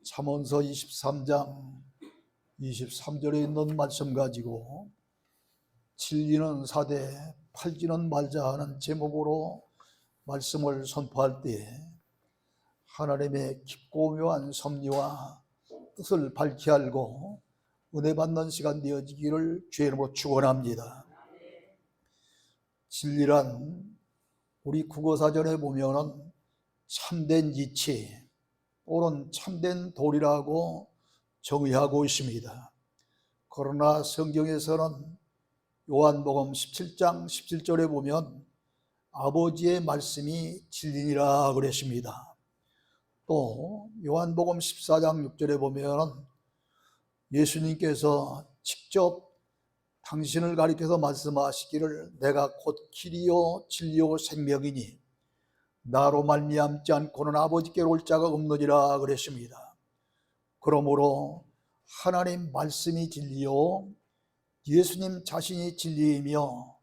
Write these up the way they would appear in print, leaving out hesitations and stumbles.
잠언서 23장 23절에 있는 말씀 가지고 진리는 사되 팔지는 말자 하는 제목으로 말씀을 선포할 때 하나님의 깊고 묘한 섭리와 뜻을 밝히 알고 은혜 받는 시간 되어지기를 주의 이름으로 축원합니다. 진리란 우리 국어사전에 보면은 참된 이치 또는 참된 도리라고 정의하고 있습니다. 그러나 성경에서는 요한복음 17장 17절에 보면 아버지의 말씀이 진리니라 그랬습니다. 또 요한복음 14장 6절에 보면 예수님께서 직접 당신을 가리켜서 말씀하시기를 내가 곧 길이요 진리요 생명이니 나로 말미암지 않고는 아버지께로 올 자가 없느니라 그랬습니다. 그러므로 하나님 말씀이 진리요 예수님 자신이 진리이며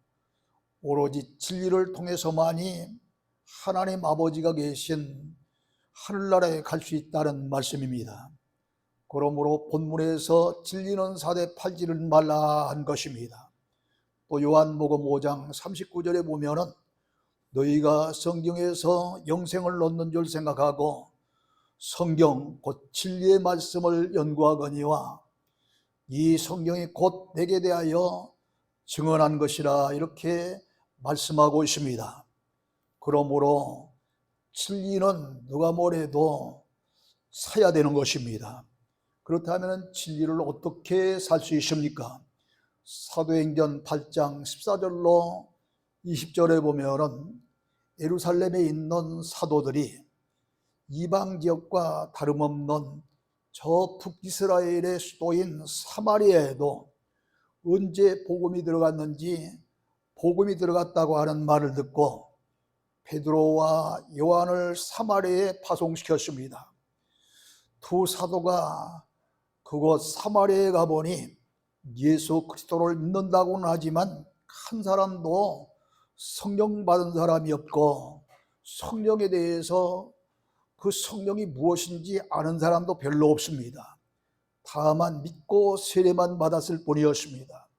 오로지 진리를 통해서만이 하나님 아버지가 계신 하늘나라에 갈 수 있다는 말씀입니다. 그러므로 본문에서 진리는 사되 팔지는 말라 한 것입니다. 또 요한복음 5장 39절에 보면은 너희가 성경에서 영생을 얻는 줄 생각하고 성경 곧 진리의 말씀을 연구하거니와 이 성경이 곧 내게 대하여 증언한 것이라 이렇게 말씀하고 있습니다. 그러므로 진리는 누가 뭐래도 사야 되는 것입니다. 그렇다면 진리를 어떻게 살 수 있습니까? 사도행전 8장 14절로 20절에 보면은 예루살렘에 있는 사도들이 이방 지역과 다름없는 저 북이스라엘의 수도인 사마리아에도 언제 복음이 들어갔는지 복음이 들어갔다고 하는 말을 듣고 베드로와 요한을 사마리아에 파송시켰습니다. 두 사도가 그곳 사마리아에 가보니 예수 그리스도를 믿는다고는 하지만 한 사람도 성령 받은 사람이 없고 성령에 대해서 그 성령이 무엇인지 아는 사람도 별로 없습니다. 다만 믿고 세례만 받았을 뿐이었습니다.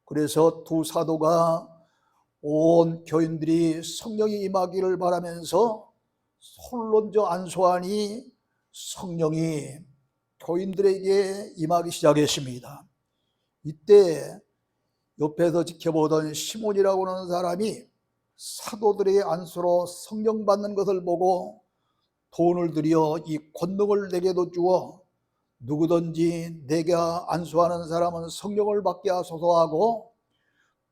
그래서 두 사도가 온 교인들이 성령이 임하기를 바라면서 솔론저 안수하니 성령이 교인들에게 임하기 시작했습니다. 이때 옆에서 지켜보던 시몬이라고 하는 사람이 사도들의 안수로 성령 받는 것을 보고 돈을 들여 이 권능을 내게도 주어 누구든지 내가 안수하는 사람은 성령을 받게 하소서 하고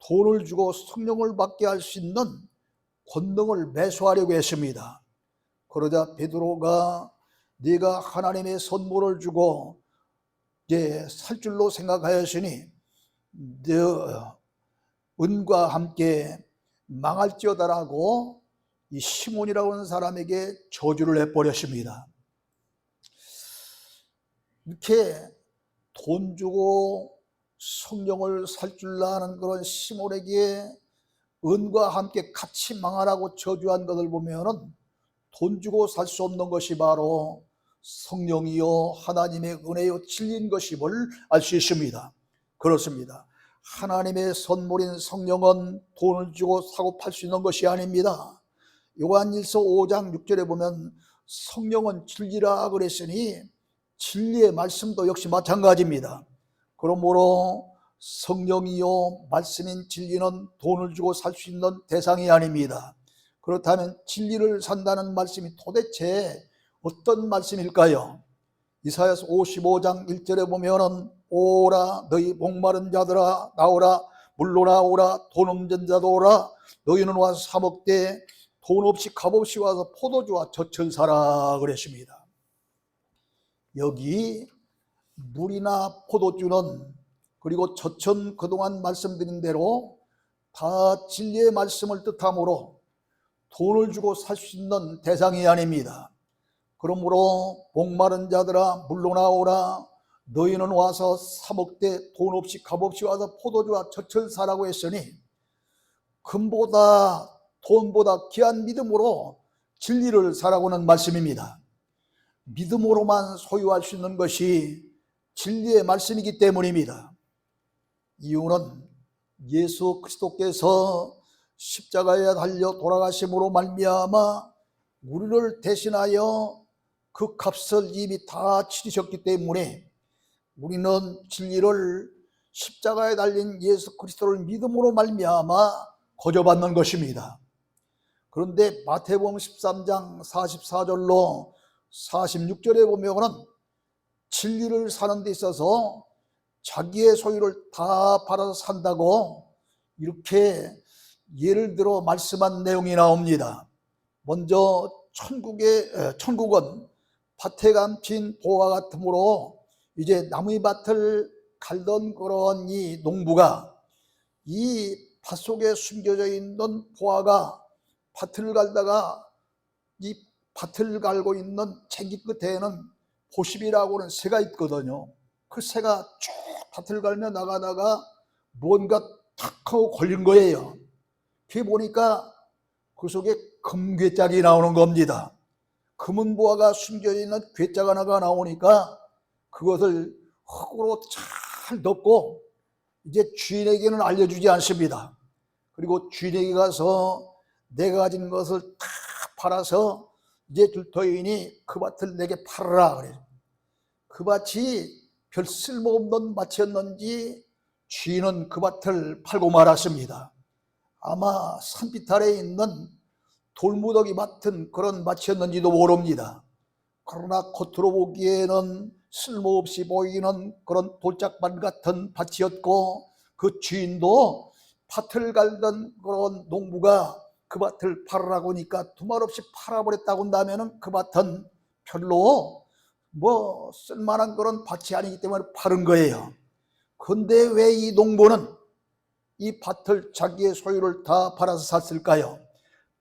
돈을 주고 성령을 받게 할 수 있는 권능을 매수하려고 했습니다. 그러자 베드로가 네가 하나님의 선물을 주고 이제 살 줄로 생각하였으니 너 은과 함께 망할지어다라고 이 시몬이라고 하는 사람에게 저주를 해버렸습니다. 이렇게 돈 주고 성령을 살 줄 아는 그런 시몬에게 은과 함께 같이 망하라고 저주한 것을 보면은 돈 주고 살 수 없는 것이 바로 성령이요 하나님의 은혜요 진리인 것임을 알 수 있습니다. 그렇습니다. 하나님의 선물인 성령은 돈을 주고 사고 팔 수 있는 것이 아닙니다. 요한일서 5장 6절에 보면 성령은 진리라 그랬으니 진리의 말씀도 역시 마찬가지입니다. 그러므로 성령이요 말씀인 진리는 돈을 주고 살 수 있는 대상이 아닙니다. 그렇다면 진리를 산다는 말씀이 도대체 어떤 말씀일까요? 이사야서 55장 1절에 보면은 오라 너희 목마른 자들아 나오라 물로 나오라 돈 없는 자도 오라 너희는 와서 사 먹되 돈 없이 값없이 와서 포도주와 젖을 사라 그랬습니다. 여기 물이나 포도주는 그리고 젖은 그동안 말씀드린 대로 다 진리의 말씀을 뜻하므로 돈을 주고 살 수 있는 대상이 아닙니다. 그러므로 목마른 자들아 물로 나오라 너희는 와서 사 먹되 돈 없이 값없이 와서 포도주와 젖을 사라고 했으니 금보다 돈보다 귀한 믿음으로 진리를 사라고 하는 말씀입니다. 믿음으로만 소유할 수 있는 것이 진리의 말씀이기 때문입니다. 이유는 예수 그리스도께서 십자가에 달려 돌아가심으로 말미암아 우리를 대신하여 그 값을 이미 다 치르셨기 때문에 우리는 진리를 십자가에 달린 예수 그리스도를 믿음으로 말미암아 거저받는 것입니다. 그런데 마태복음 13장 44절로 46절에 보면은 진리를 사는 데 있어서 자기의 소유를 다 팔아서 산다고 이렇게 예를 들어 말씀한 내용이 나옵니다. 먼저 천국은 밭에 감힌 보화 같으므로 이제 나무의 밭을 갈던 그런 이 농부가 이 밭 속에 숨겨져 있는 보화가 밭을 갈다가 이 밭을 갈고 있는 챙기 끝에는 보십이라고 하는 새가 있거든요. 그 새가 쭉 밭을 갈며 나가다가 뭔가 탁 하고 걸린 거예요. 그게 보니까 그 속에 금괴짝이 나오는 겁니다. 금은 보화가 숨겨져 있는 괴짝 하나가 나오니까 그것을 흙으로 잘 덮고 이제 주인에게는 알려주지 않습니다. 그리고 주인에게 가서 내가 가진 것을 다 팔아서 이제 줄 터이니 그 밭을 내게 팔아라 그래요. 그 밭이 별 쓸모없는 밭이었는지 주인은 그 밭을 팔고 말았습니다. 아마 산빛 아래에 있는 돌무더기 같은 그런 밭이었는지도 모릅니다. 그러나 겉으로 보기에는 쓸모없이 보이는 그런 돌짝밭 같은 밭이었고 그 주인도 밭을 갈던 그런 농부가 그 밭을 팔으라고 하니까 두말 없이 팔아버렸다고 한다면 그 밭은 별로 뭐 쓸만한 그런 밭이 아니기 때문에 파는 거예요. 그런데 왜 이 농부는 이 밭을 자기의 소유를 다 팔아서 샀을까요?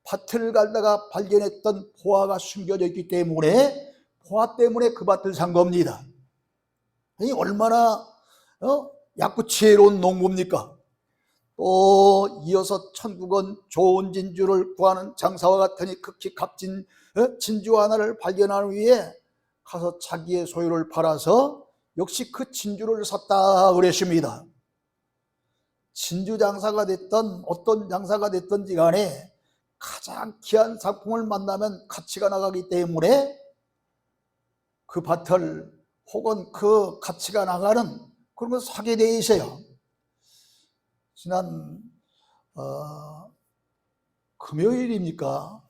밭을 갈다가 발견했던 보화가 숨겨져 있기 때문에 보화 때문에 그 밭을 산 겁니다. 이 얼마나 약구치혜로운 농부입니까? 또 이어서 천국은 좋은 진주를 구하는 장사와 같으니 극히 값진 진주 하나를 발견한 후에 가서 자기의 소유를 팔아서 역시 그 진주를 샀다 그랬습니다. 진주 장사가 됐던 어떤 장사가 됐든지 간에 가장 귀한 상품을 만나면 가치가 나가기 때문에 그 밭을 혹은 그 가치가 나가는 그런 걸 사게 돼 있어요. 지난 금요일입니까?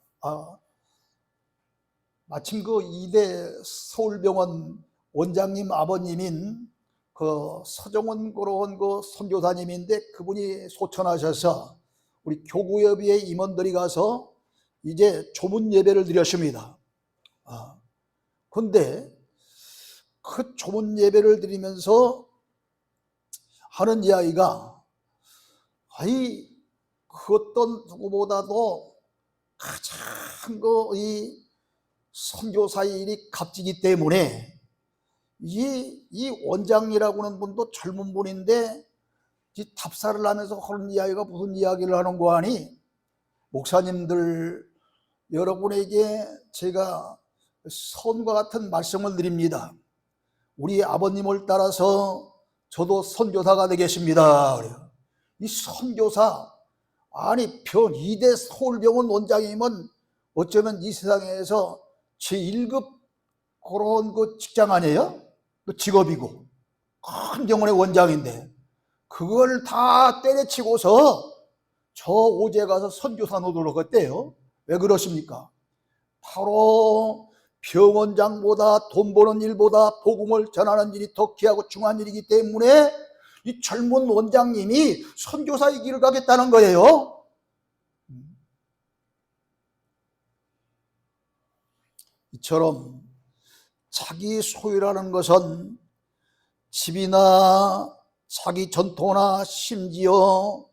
마침 그 이대 서울병원 원장님 아버님인 그 서정원 그런 그 선교사님인데 그분이 소천하셔서 우리 교구협의회 임원들이 가서 이제 조문 예배를 드렸습니다. 그런데 그 조문 예배를 드리면서 하는 이야기가 그 어떤 누구보다도 가장 이 선교사의 일이 값지기 때문에 이 원장이라고 하는 분도 젊은 분인데 이 답사를 하면서 하는 이야기가 무슨 이야기를 하는 거 아니? 목사님들 여러분에게 제가 선과 같은 말씀을 드립니다. 우리 아버님을 따라서 저도 선교사가 되겠습니다. 그래요. 이 선교사 아니 이대 서울병원 원장이면 어쩌면 이 세상에서 제1급 그런 그 직장 아니에요? 그 직업이고 큰 병원의 원장인데 그걸 다 때려치고서 저 오제 가서 선교사 노도록 했대요. 왜 그러십니까? 바로 병원장보다 돈 버는 일보다 복음을 전하는 일이 더 귀하고 중요한 일이기 때문에 이 젊은 원장님이 선교사의 길을 가겠다는 거예요. 이처럼 자기 소유라는 것은 집이나 자기 전토나 심지어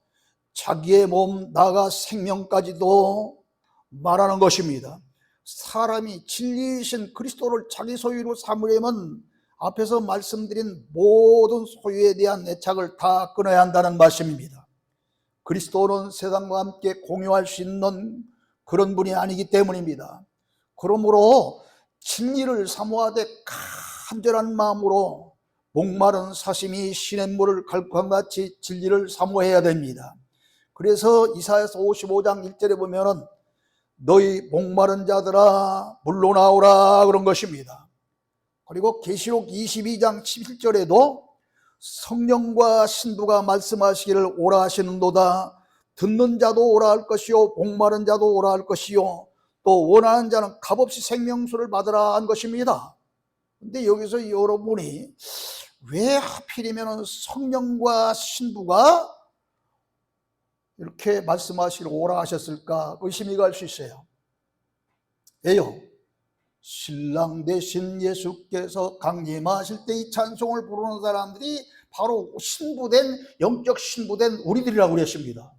자기의 몸 나아가 생명까지도 말하는 것입니다. 사람이 진리이신 그리스도를 자기 소유로 삼으려면 앞에서 말씀드린 모든 소유에 대한 애착을 다 끊어야 한다는 말씀입니다. 그리스도는 세상과 함께 공유할 수 있는 그런 분이 아니기 때문입니다. 그러므로 진리를 사모하되 간절한 마음으로 목마른 사심이 시냇물을 갈구함같이 진리를 사모해야 됩니다. 그래서 이사야서 55장 1절에 보면은 너희 목마른 자들아 물로 나오라 그런 것입니다. 그리고 계시록 22장 17절에도 성령과 신부가 말씀하시기를 오라 하시는도다. 듣는 자도 오라 할 것이요 목마른 자도 오라 할 것이요 또 원하는 자는 값없이 생명수를 받으라 한 것입니다. 근데 여기서 여러분이 왜 하필이면 성령과 신부가 이렇게 말씀하시기를 오라 하셨을까 의심이 갈 수 있어요. 왜요? 신랑 대신 예수께서 강림하실 때 이 찬송을 부르는 사람들이 바로 신부된, 영적 신부된 우리들이라고 그랬습니다.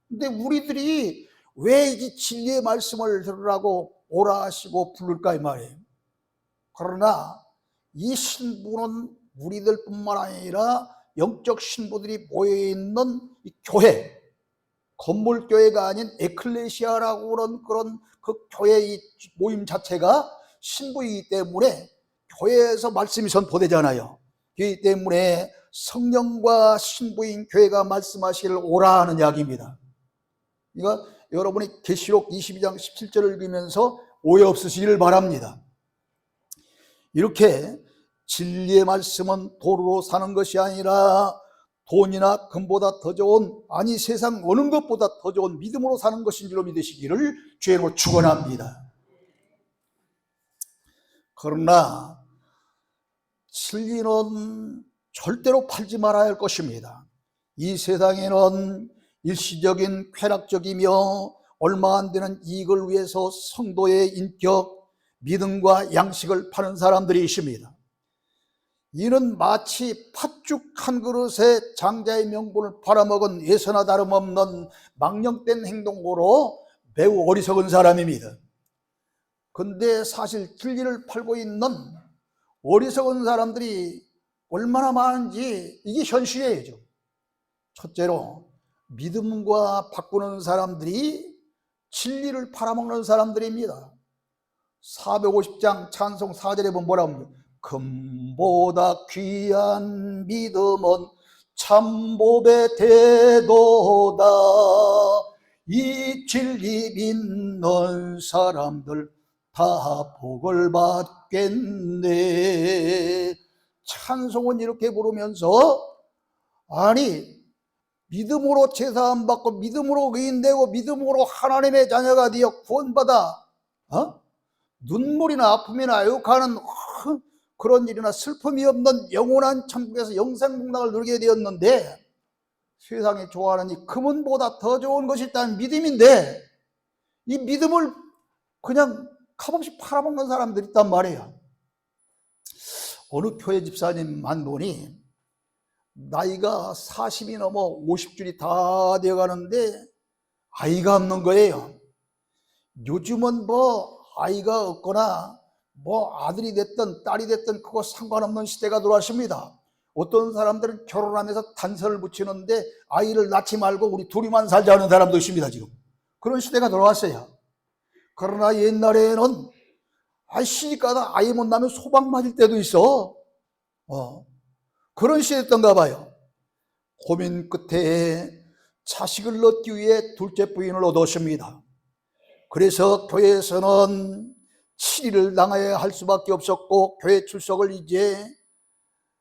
근데 우리들이 왜 이 진리의 말씀을 들으라고 오라 하시고 부를까 이 말이에요. 그러나 이 신부는 우리들뿐만 아니라 영적 신부들이 모여있는 이 교회, 건물교회가 아닌 에클레시아라고 그런 그 교회의 모임 자체가 신부이기 때문에 교회에서 말씀이 선포되잖아요. 그렇기 때문에 성령과 신부인 교회가 말씀하시기를 오라 하는 이야기입니다. 이거 여러분이 계시록 22장 17절을 읽으면서 오해 없으시기를 바랍니다. 이렇게 진리의 말씀은 도로로 사는 것이 아니라 돈이나 금보다 더 좋은, 아니 세상 어느 것보다 더 좋은 믿음으로 사는 것인 줄로 믿으시기를 주의로 축원합니다. 그러나 진리는 절대로 팔지 말아야 할 것입니다. 이 세상에는 일시적인 쾌락적이며 얼마 안 되는 이익을 위해서 성도의 인격, 믿음과 양식을 파는 사람들이 있습니다. 이는 마치 팥죽 한 그릇에 장자의 명분을 팔아먹은 예서나 다름없는 망령된 행동으로 매우 어리석은 사람입니다. 근데 사실 진리를 팔고 있는 어리석은 사람들이 얼마나 많은지 이게 현실이에요. 첫째로 믿음과 바꾸는 사람들이 진리를 팔아먹는 사람들입니다. 450장 찬송 4절에 보면 뭐라고 합니까? 금보다 귀한 믿음은 참복의 태도다. 이 진리 믿는 사람들 다 복을 받겠네. 찬송은 이렇게 부르면서 아니 믿음으로 제사 안 받고 믿음으로 의인되고 믿음으로 하나님의 자녀가 되어 구원받아 눈물이나 아픔이나 애곡하는 그런 일이나 슬픔이 없는 영원한 천국에서 영생복락을 누리게 되었는데 세상이 좋아하는 이 금은보다 더 좋은 것이 있다는 믿음인데 이 믿음을 그냥 값없이 팔아먹는 사람들이 있단 말이에요. 어느 교회 집사님 한 분이 나이가 40이 넘어 50줄이 다 되어가는데 아이가 없는 거예요. 요즘은 뭐 아이가 없거나 뭐 아들이 됐든 딸이 됐든 그거 상관없는 시대가 들어왔습니다. 어떤 사람들은 결혼하면서 단서를 붙이는데 아이를 낳지 말고 우리 둘이만 살자는 사람도 있습니다. 지금 그런 시대가 들어왔어요. 그러나 옛날에는 시집가다 아이 못 낳으면 소방 맞을 때도 있어. 그런 시대였던가 봐요. 고민 끝에 자식을 얻기 위해 둘째 부인을 얻었습니다. 그래서 교회에서는 7일을 당해야 할 수밖에 없었고 교회 출석을 이제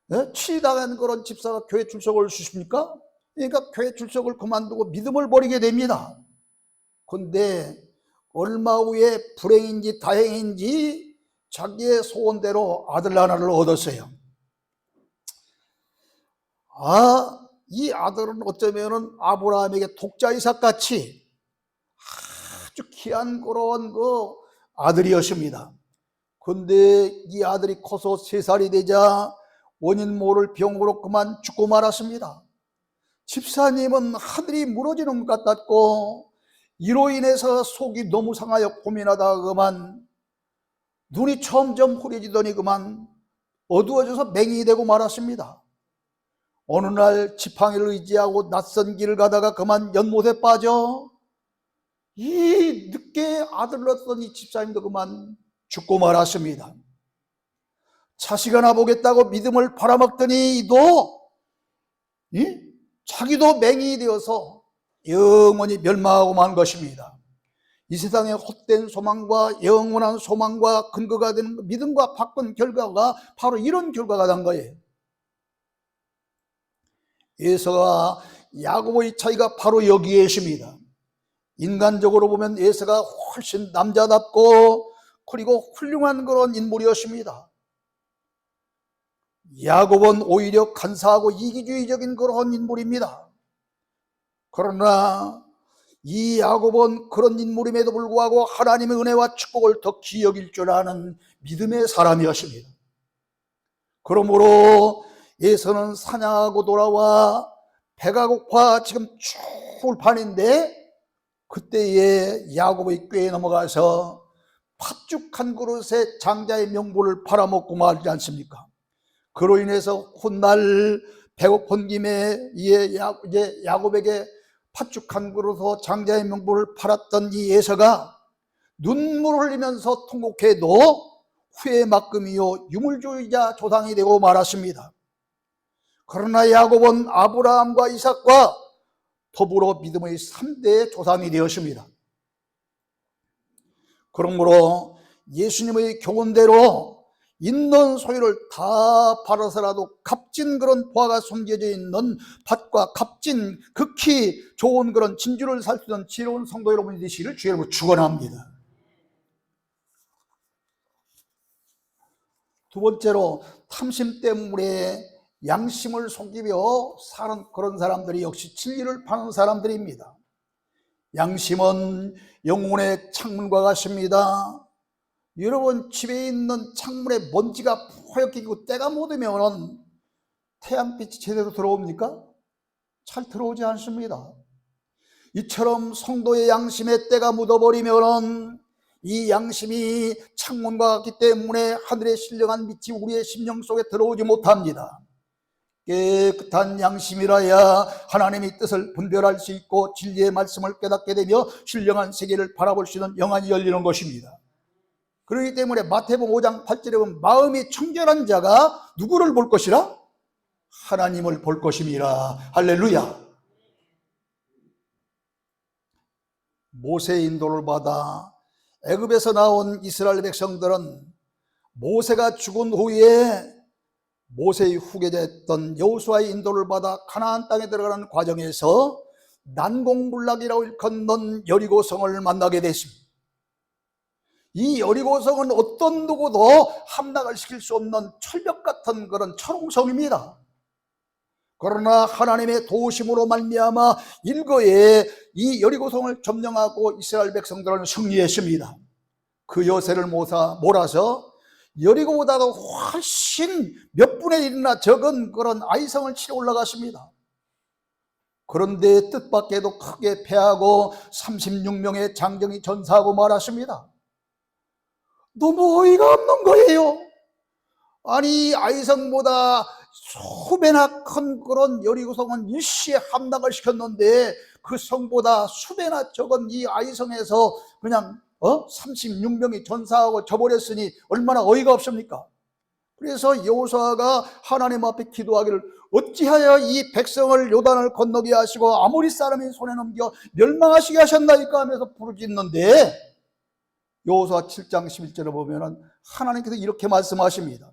7일 당한 그런 집사가 교회 출석을 주십니까? 그러니까 교회 출석을 그만두고 믿음을 버리게 됩니다. 그런데 얼마 후에 불행인지 다행인지 자기의 소원대로 아들 하나를 얻었어요. 이 아들은 어쩌면은 아브라함에게 독자 이삭같이 아주 귀한 그런 그 아들이었습니다. 그런데 이 아들이 커서 3살이 되자 원인 모를 병으로 그만 죽고 말았습니다. 집사님은 하늘이 무너지는 것 같았고 이로 인해서 속이 너무 상하여 고민하다가 그만 눈이 점점 흐려지더니 그만 어두워져서 맹인이 되고 말았습니다. 어느 날 지팡이를 의지하고 낯선 길을 가다가 그만 연못에 빠져 이 늦게 아들을 얻던 이 집사님도 그만 죽고 말았습니다. 자식 하나 보겠다고 믿음을 팔아먹더니 너 자기도 맹인이 되어서 영원히 멸망하고 만 것입니다. 이 세상의 헛된 소망과 영원한 소망과 근거가 되는 믿음과 바꾼 결과가 바로 이런 결과가 난 거예요. 에서와 야고보의 차이가 바로 여기에 있습니다. 인간적으로 보면 에서가 훨씬 남자답고 그리고 훌륭한 그런 인물이었습니다. 야고보는 오히려 간사하고 이기주의적인 그런 인물입니다. 그러나 이 야고보는 그런 인물임에도 불구하고 하나님의 은혜와 축복을 더 귀히 여길 줄 아는 믿음의 사람이었습니다. 그러므로 에서는 사냥하고 돌아와 배가 고파 지금 추울 판인데 그때에 야고보의 꾀에 넘어가서 팥죽 한 그릇에 장자의 명분을 팔아먹고 말지 않습니까? 그로 인해서 훗날 배고픈 김에 이제 야곱에게 팥죽 한 그릇으로 장자의 명분을 팔았던 이 에서가 눈물을 흘리면서 통곡해도 후에 막금이요 유물주의자 조상이 되고 말았습니다. 그러나 야곱은 아브라함과 이삭과 더불어 믿음의 3대 조상이 되었습니다. 그러므로 예수님의 교훈대로 있는 소유를 다 팔아서라도 값진 그런 보화가 숨겨져 있는 밭과 값진 극히 좋은 그런 진주를 살 수 있는 지혜로운 성도 여러분이 되시기를 주의 이름으로 축원합니다. 두 번째로 탐심 때문에 양심을 속이며 사는 그런 사람들이 역시 진리를 파는 사람들입니다. 양심은 영혼의 창문과 같습니다. 여러분 집에 있는 창문에 먼지가 허옇게 끼고 때가 묻으면 태양빛이 제대로 들어옵니까? 잘 들어오지 않습니다. 이처럼 성도의 양심에 때가 묻어버리면 이 양심이 창문과 같기 때문에 하늘의 신령한 빛이 우리의 심령 속에 들어오지 못합니다. 깨끗한 양심이라야 하나님의 뜻을 분별할 수 있고 진리의 말씀을 깨닫게 되며 신령한 세계를 바라볼 수 있는 영안이 열리는 것입니다. 그렇기 때문에 마태복음 5장 8절에 보면 마음이 청결한 자가 누구를 볼 것이라? 하나님을 볼 것임이라. 할렐루야. 모세의 인도를 받아 애굽에서 나온 이스라엘 백성들은 모세가 죽은 후에 모세의 후계자였던 여호수아의 인도를 받아 가나안 땅에 들어가는 과정에서 난공불락이라고 일컫는 여리고성을 만나게 됐습니다. 이 여리고성은 어떤 누구도 함락을 시킬 수 없는 철벽 같은 그런 철옹성입니다. 그러나 하나님의 도우심으로 말미암아 일거에 이 여리고성을 점령하고 이스라엘 백성들은 승리했습니다. 그 여세를 몰아서 여리고보다도 훨씬 몇 분의 1이나 적은 그런 아이성을 치러 올라갔습니다. 그런데 뜻밖에도 크게 패하고 36명의 장정이 전사하고 말았습니다. 너무 어이가 없는 거예요. 아니 아이성보다 수배나 큰 그런 여리고성은 일시에 함락을 시켰는데 그 성보다 수배나 적은 이 아이성에서 그냥 36명이 전사하고 져버렸으니 얼마나 어이가 없습니까? 그래서 여호수아가 하나님 앞에 기도하기를 어찌하여 이 백성을 요단을 건너게 하시고 아모리 사람의 손에 넘겨 멸망하시게 하셨나이까 하면서 부르짖는데 여호수아 7장 11절에 보면 하나님께서 이렇게 말씀하십니다.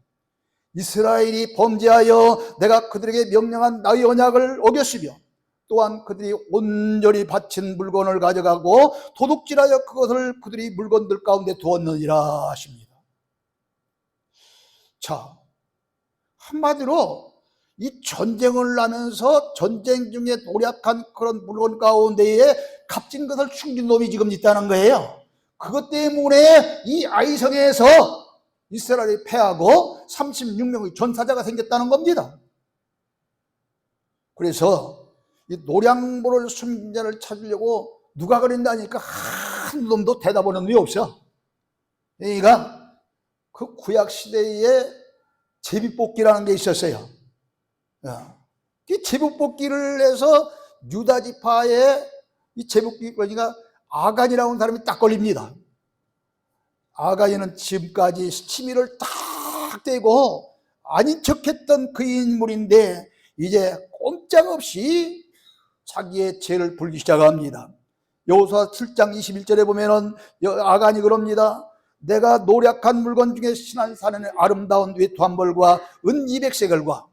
이스라엘이 범죄하여 내가 그들에게 명령한 나의 언약을 어겼으며 또한 그들이 온전히 바친 물건을 가져가고 도둑질하여 그것을 그들이 물건들 가운데 두었느니라 하십니다. 자, 한마디로 이 전쟁을 하면서 전쟁 중에 노력한 그런 물건 가운데에 값진 것을 숨긴 놈이 지금 있다는 거예요. 그것 때문에 이 아이성에서 이스라엘이 패하고 36명의 전사자가 생겼다는 겁니다. 그래서 이 노량보를 숨긴 자를 찾으려고 누가 그런다니까 한 놈도 대답하는 놈이 없어. 그러니까 그 구약 시대에 제비뽑기라는 게 있었어요. 이 제비뽑기를 해서 유다 지파에 이 제비뽑기 그러니까 아간이라는 사람이 딱 걸립니다. 아가니는 지금까지 시치미를 딱 대고 아닌 척했던 그 인물인데 이제 꼼짝없이 자기의 죄를 불기 시작합니다. 여호수아 7장 21절에 보면은 아간이 그럽니다. 내가 노력한 물건 중에 시난산의 아름다운 외투한 벌과 은 200세겔과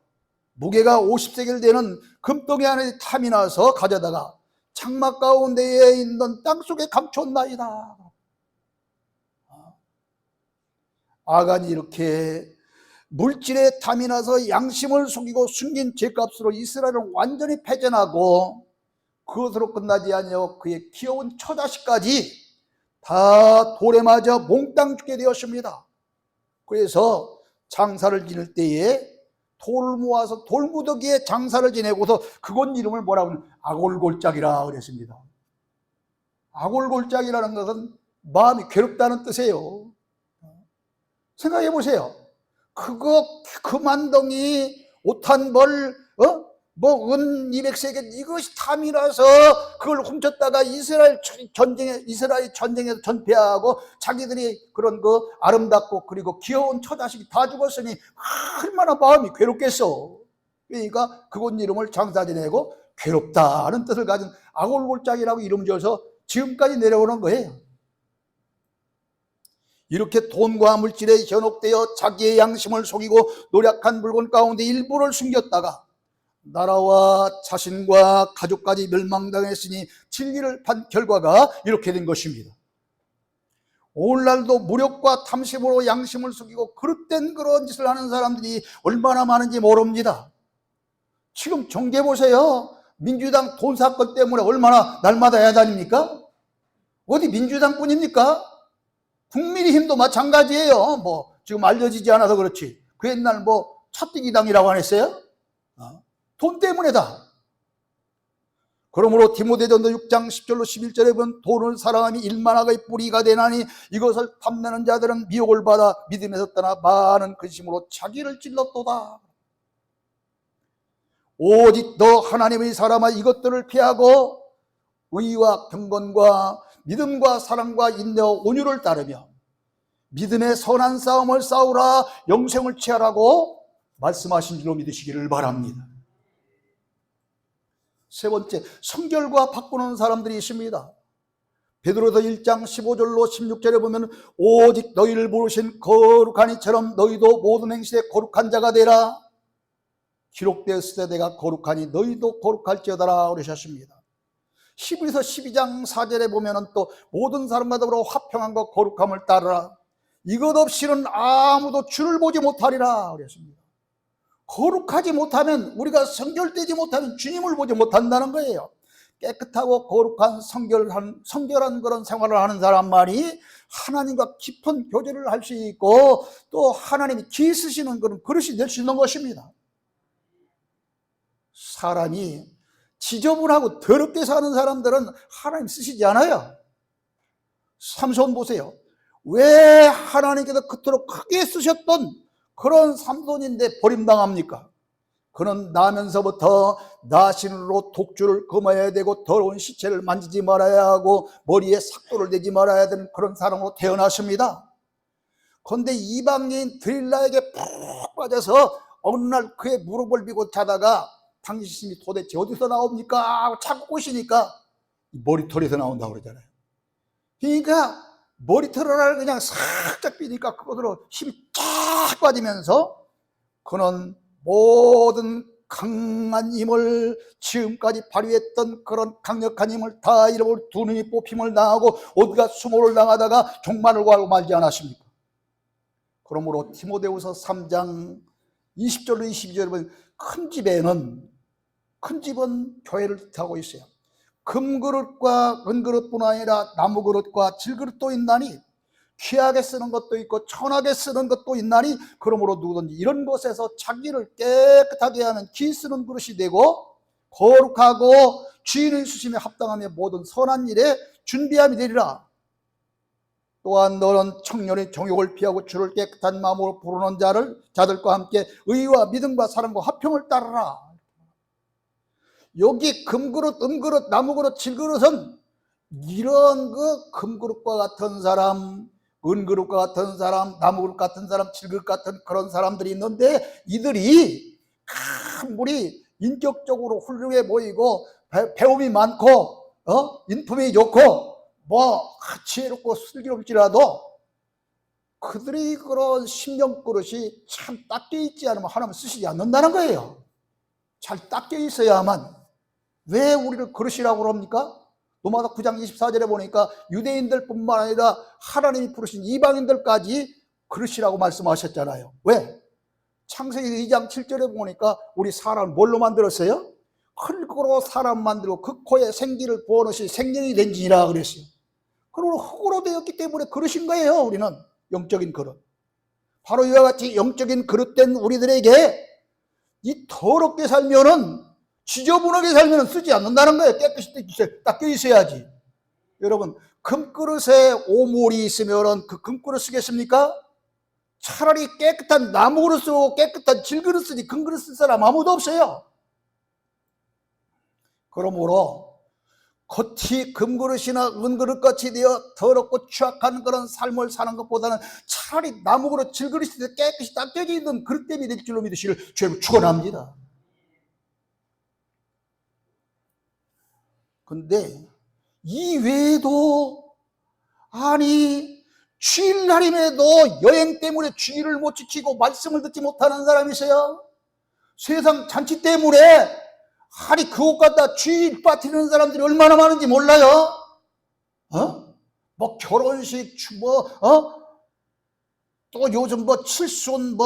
무게가 50세겔 되는 금덩이 안에 탐이 나서 가져다가 장막 가운데에 있는 땅속에 감췄나이다. 아간이 이렇게 물질에 탐이 나서 양심을 속이고 숨긴 죄값으로 이스라엘을 완전히 패전하고 그것으로 끝나지 아니하고 그의 귀여운 처자식까지 다 돌에 맞아 몽땅 죽게 되었습니다. 그래서 장사를 지낼 때에 돌을 모아서 돌무더기에 장사를 지내고서 그곳 이름을 뭐라고 하면 아골골짝이라 그랬습니다. 아골골짝이라는 것은 마음이 괴롭다는 뜻이에요. 생각해 보세요. 그 만덩이 옷 한 벌, 은 200세겔 이것이 탐이라서 그걸 훔쳤다가 이스라엘 전쟁에서 전패하고 자기들이 그런 그 아름답고 그리고 귀여운 처자식이 다 죽었으니 얼마나 마음이 괴롭겠어. 그러니까 그곳 이름을 장사 지내고 괴롭다는 뜻을 가진 아골골짝이라고 이름 지어서 지금까지 내려오는 거예요. 이렇게 돈과 물질에 현혹되어 자기의 양심을 속이고 노력한 물건 가운데 일부를 숨겼다가 나라와 자신과 가족까지 멸망당했으니 진리를 판 결과가 이렇게 된 것입니다. 오늘날도 무력과 탐심으로 양심을 속이고 그릇된 그런 짓을 하는 사람들이 얼마나 많은지 모릅니다. 지금 정계 보세요. 민주당 돈 사건 때문에 얼마나 날마다 야단입니까? 어디 민주당뿐입니까? 국민의힘도 마찬가지예요. 뭐 지금 알려지지 않아서 그렇지. 그 옛날 뭐 차뜨기당이라고 안 했어요? 돈 때문에다. 그러므로 디모데전서 6장 10절로 11절에 보면 돈을 사랑함이 일만하게 뿌리가 되나니 이것을 탐내는 자들은 미혹을 받아 믿음에서 떠나 많은 근심으로 자기를 찔렀도다. 오직 너 하나님의 사람아 이것들을 피하고 의와 경건과 믿음과 사랑과 인내와 온유를 따르며 믿음의 선한 싸움을 싸우라 영생을 취하라고 말씀하신 줄로 믿으시기를 바랍니다. 세 번째, 성결과 바꾸는 사람들이 있습니다. 베드로서 1장 15절로 16절에 보면 오직 너희를 부르신 거룩한 이처럼 너희도 모든 행실에 거룩한 자가 되라. 기록되었을 때 내가 거룩하니 너희도 거룩할지어다라 그러셨습니다. 히브리서 12장 4절에 보면 또 모든 사람과 더불어 화평함과 거룩함을 따르라. 이것 없이는 아무도 주를 보지 못하리라 그랬습니다. 거룩하지 못하면, 우리가 성결되지 못하면 주님을 보지 못한다는 거예요. 깨끗하고 거룩한 성결한 그런 생활을 하는 사람만이 하나님과 깊은 교제를 할 수 있고 또 하나님이 기 쓰시는 그런 그릇이 될 수 있는 것입니다. 사람이 지저분하고 더럽게 사는 사람들은 하나님 쓰시지 않아요. 삼손 보세요. 왜 하나님께서 그토록 크게 쓰셨던 그런 삼손인데 버림당합니까? 그는 나면서부터 나신으로 독주를 금해야 되고 더러운 시체를 만지지 말아야 하고 머리에 삭도를 대지 말아야 되는 그런 사람으로 태어났습니다. 그런데 이방인 드릴라에게 푹 빠져서 어느 날 그의 무릎을 비고 자다가 당신이 도대체 어디서 나옵니까? 하고 자꾸 꼬시니까 머리털에서 나온다고 그러잖아요. 그러니까 머리털을 그냥 살짝 비니까 그것으로 힘이 쫙 빠지면서 그는 모든 강한 힘을 지금까지 발휘했던 그런 강력한 힘을 다 잃어버리고 두 눈이 뽑힘을 당하고 어디가 수모를 당하다가 종말을 구하고 말지 않았습니까? 그러므로 디모데후서 3장 20절로 22절에 보면 큰 집은 교회를 뜻하고 있어요. 금그릇과 은그릇뿐 아니라 나무그릇과 질그릇도 있나니 귀하게 쓰는 것도 있고 천하게 쓰는 것도 있나니 그러므로 누구든지 이런 것에서 자기를 깨끗하게 하는 기 쓰는 그릇이 되고 거룩하고 주인의 수심에 합당하며 모든 선한 일에 준비함이 되리라. 또한 너는 청년의 정욕을 피하고 주를 깨끗한 마음으로 부르는 자들과 함께 의와 믿음과 사랑과 화평을 따르라. 여기 금그릇, 은그릇, 나무그릇, 질그릇은 이런 그 금그릇과 같은 사람, 은그릇과 같은 사람, 나무그릇 같은 사람, 질그릇 같은 그런 사람들이 있는데, 이들이 우리 인격적으로 훌륭해 보이고 배움이 많고 인품이 좋고 지혜롭고 슬기롭지라도 그들이 그런 심령 그릇이 참 닦여 있지 않으면 하나님 쓰시지 않는다는 거예요. 잘 닦여 있어야만. 왜 우리를 그릇이라고 합니까? 로마서 9장 24절에 보니까 유대인들 뿐만 아니라 하나님이 부르신 이방인들까지 그릇이라고 말씀하셨잖아요. 왜? 창세기 2장 7절에 보니까 우리 사람을 뭘로 만들었어요? 흙으로 사람 만들고 그 코에 생기를 부어넣으시 생명이 된지니라 그랬어요. 그리고 흙으로 되었기 때문에 그릇인 거예요. 우리는 영적인 그릇. 바로 이와 같이 영적인 그릇된 우리들에게 이 더럽게 살면은, 지저분하게 살면은 쓰지 않는다는 거예요. 깨끗이 닦여 있어야지. 여러분, 금그릇에 오물이 있으면은 그 금그릇 쓰겠습니까? 차라리 깨끗한 나무그릇 쓰고 깨끗한 질그릇 쓰지 금그릇 쓸 사람 아무도 없어요. 그러므로 겉이 금그릇이나 은그릇 같이 되어 더럽고 추악한 그런 삶을 사는 것보다는 차라리 나무그릇 질그릇이 깨끗이 닦여져 있는 그릇됨이 될 줄로 믿으시길 주님 축원합니다. 근데 이 외에도 주일날임에도 여행 때문에 주일을 못 지키고 말씀을 듣지 못하는 사람이 있어요. 세상 잔치 때문에 그곳 갔다 주일 빠뜨리는 사람들이 얼마나 많은지 몰라요? 결혼식, 또 요즘 칠순,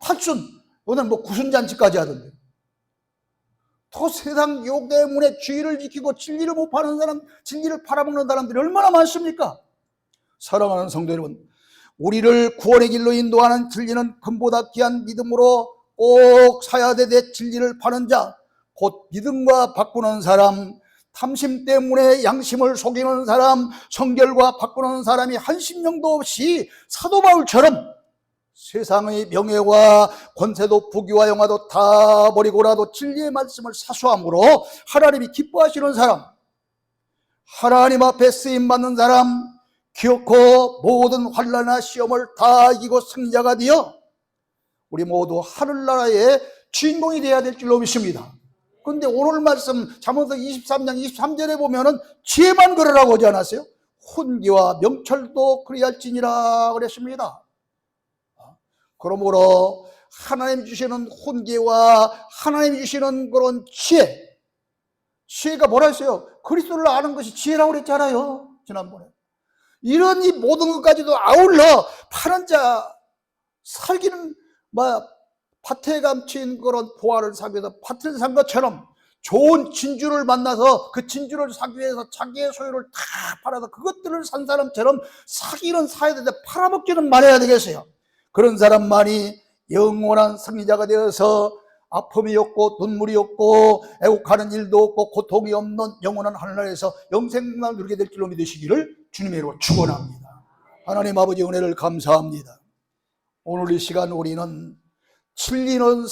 팔순, 오늘 구순잔치까지 하던데. 또 세상 욕 때문에 주일을 지키고 진리를 못 파는 사람, 진리를 팔아먹는 사람들이 얼마나 많습니까? 사랑하는 성도 여러분, 우리를 구원의 길로 인도하는 진리는 금보다 귀한 믿음으로 꼭 사야 되되, 진리를 파는 자, 곧 믿음과 바꾸는 사람, 탐심 때문에 양심을 속이는 사람, 성결과 바꾸는 사람이 한심령도 없이 사도 바울처럼 세상의 명예와 권세도 부귀와 영화도 다 버리고라도 진리의 말씀을 사수함으로 하나님이 기뻐하시는 사람, 하나님 앞에 쓰임받는 사람, 기어코 모든 환난과 시험을 다 이기고 승리자가 되어 우리 모두 하늘나라의 주인공이 되어야 될 줄로 믿습니다. 그런데 오늘 말씀 잠언서 23장 23절에 보면은 지혜만 그러라고 하지 않았어요? 훈계와 명철도 그리할지니라 그랬습니다. 그러므로 하나님 주시는 훈계와 하나님 주시는 그런 지혜가 뭐라 했어요? 그리스도를 아는 것이 지혜라고 그랬잖아요, 지난번에. 이런 이 모든 것까지도 아울러 파는 자, 살기는 밭에 감춘 그런 보화를 사기 위해서 밭을 산 것처럼 좋은 진주를 만나서 그 진주를 사기 위해서 자기의 소유를 다 팔아서 그것들을 산 사람처럼 사기는 사야 되는데 팔아먹기는 말아야 되겠어요. 그런 사람만이 영원한 승리자가 되어서 아픔이 없고 눈물이 없고 애국하는 일도 없고 고통이 없는 영원한 하늘나라에서 영생을 누리게 될 줄로 믿으시기를 주님의 이름으로 축원합니다. 하나님 아버지 은혜를 감사합니다. 오늘 이 시간 우리는 진리는